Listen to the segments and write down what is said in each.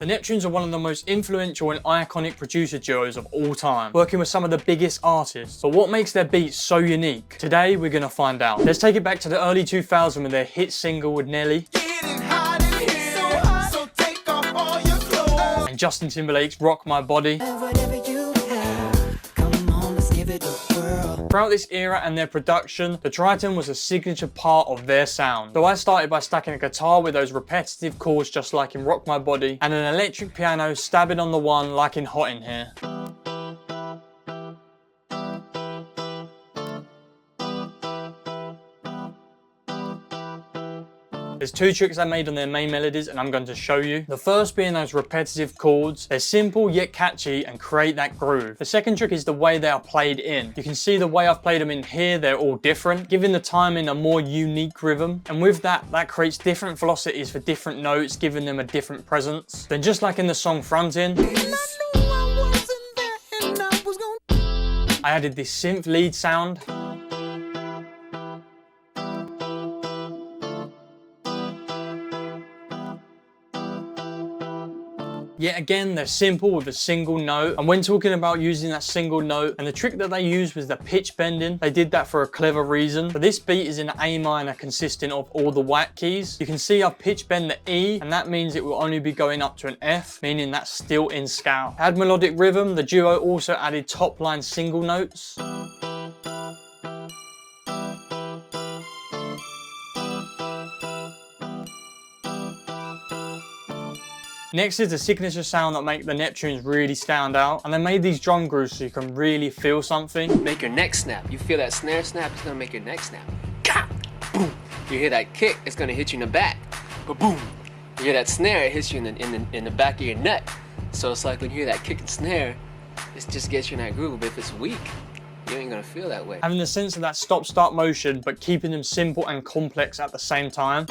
The Neptunes are one of the most influential and iconic producer duos of all time, working with some of the biggest artists. But what makes their beats so unique? Today we're gonna find out. Let's take it back to the early 2000s with their hit single with Nelly. And Justin Timberlake's Rock My Body. Throughout this era and their production, the Triton was a signature part of their sound. So I started by stacking a guitar with those repetitive chords just like in Rock My Body, and an electric piano stabbing on the one like in Hot in Here. There's two tricks I made on their main melodies and I'm going to show you. The first being those repetitive chords. They're simple yet catchy and create that groove. The second trick is the way they are played in. You can see the way I've played them in here, they're all different, giving the timing a more unique rhythm. And with that, that creates different velocities for different notes, giving them a different presence. Then just like in the song Frontin', I added this synth lead sound. Yet again, they're simple with a single note. And when talking about using that single note, and the trick that they used was the pitch bending. They did that for a clever reason. So this beat is in A minor consisting of all the white keys. You can see I've pitch bend the E, and that means it will only be going up to an F, meaning that's still in scale. To add melodic rhythm, the duo also added top line single notes. Next is the signature sound that make the Neptunes really stand out, and they made these drum grooves so you can really feel something. Make your neck snap. You feel that snare snap, it's gonna make your neck snap. Ka! Boom! You hear that kick, it's gonna hit you in the back. But boom! You hear that snare, it hits you in the back of your neck. So it's like when you hear that kick and snare, it just gets you in that groove. But if it's weak, you ain't gonna feel that way. Having the sense of that stop-start motion, but keeping them simple and complex at the same time.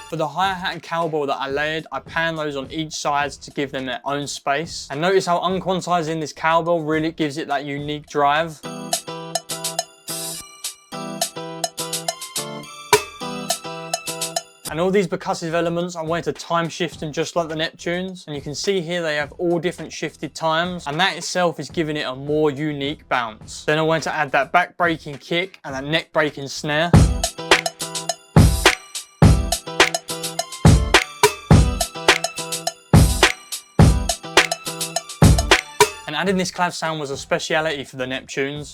For the hi-hat and cowbell that I layered, I pan those on each side to give them their own space. And notice how unquantizing this cowbell really gives it that unique drive. And all these percussive elements, I wanted to time shift them just like the Neptunes. And you can see here they have all different shifted times, and that itself is giving it a more unique bounce. Then I wanted to add that back breaking kick and that neck breaking snare. And adding this clav sound was a speciality for the Neptunes.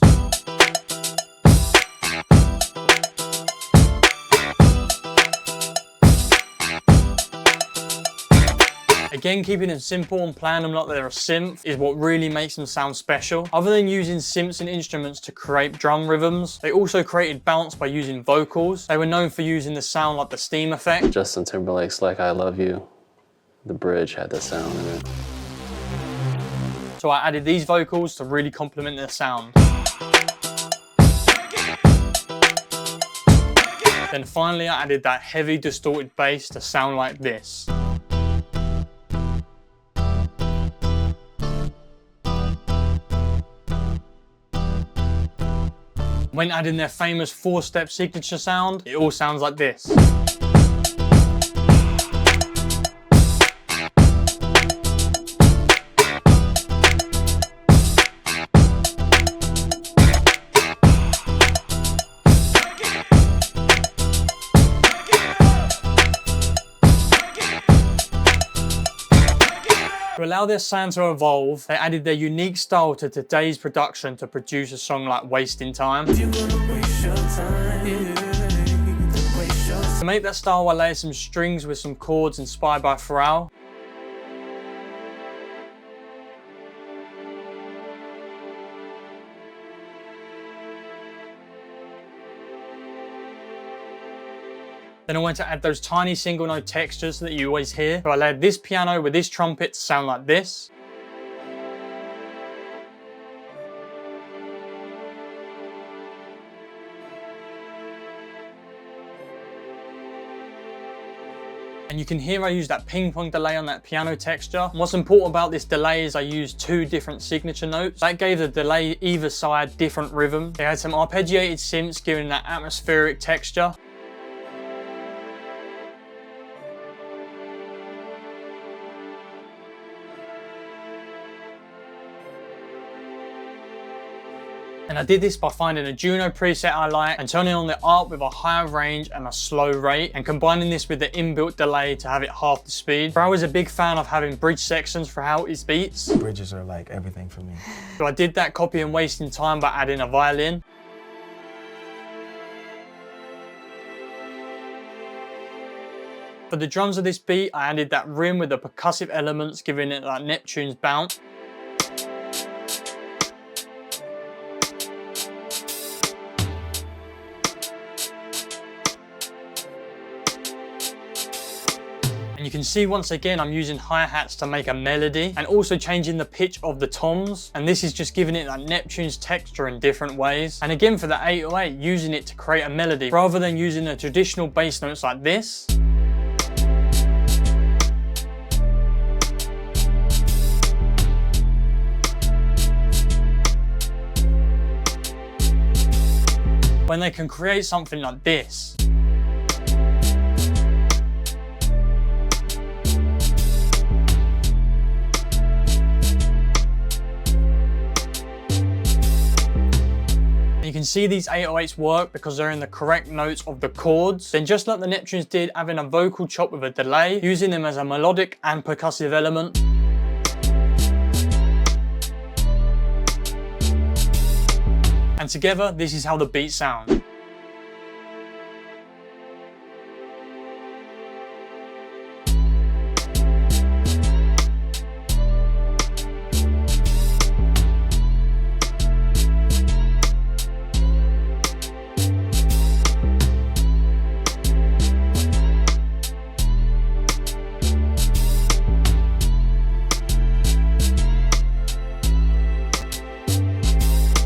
Again, keeping them simple and playing them like they're a synth is what really makes them sound special. Other than using synths and instruments to create drum rhythms, they also created bounce by using vocals. They were known for using the sound like the steam effect. Justin Timberlake's Like I Love You, the bridge had that sound in it. So I added these vocals to really complement their sound. Then finally I added that heavy distorted bass to sound like this. When adding their famous four-step signature sound, it all sounds like this. To allow their sound to evolve, they added their unique style to today's production to produce a song like Wasting Time. To make that style, I layered some strings with some chords inspired by Pharrell. Then I went to add those tiny single note textures that you always hear. So I layered this piano with this trumpet to sound like this. And you can hear I use that ping pong delay on that piano texture. And what's important about this delay is I used 2 different signature notes. That gave the delay either side different rhythm. They had some arpeggiated synths giving that atmospheric texture. And I did this by finding a Juno preset I like and turning on the ARP with a higher range and a slow rate and combining this with the inbuilt delay to have it half the speed. I was a big fan of having bridge sections throughout his beats. Bridges are like everything for me. So I did that copy and wasting time by adding a violin. For the drums of this beat, I added that rim with the percussive elements, giving it that Neptunes bounce. And you can see once again I'm using hi-hats to make a melody and also changing the pitch of the toms, and this is just giving it that Neptune's texture in different ways. And again for the 808, using it to create a melody rather than using the traditional bass notes like this. When they can create something like this. You can see these 808s work because they're in the correct notes of the chords. Then just like the Neptunes did, having a vocal chop with a delay, using them as a melodic and percussive element. And together, this is how the beats sound.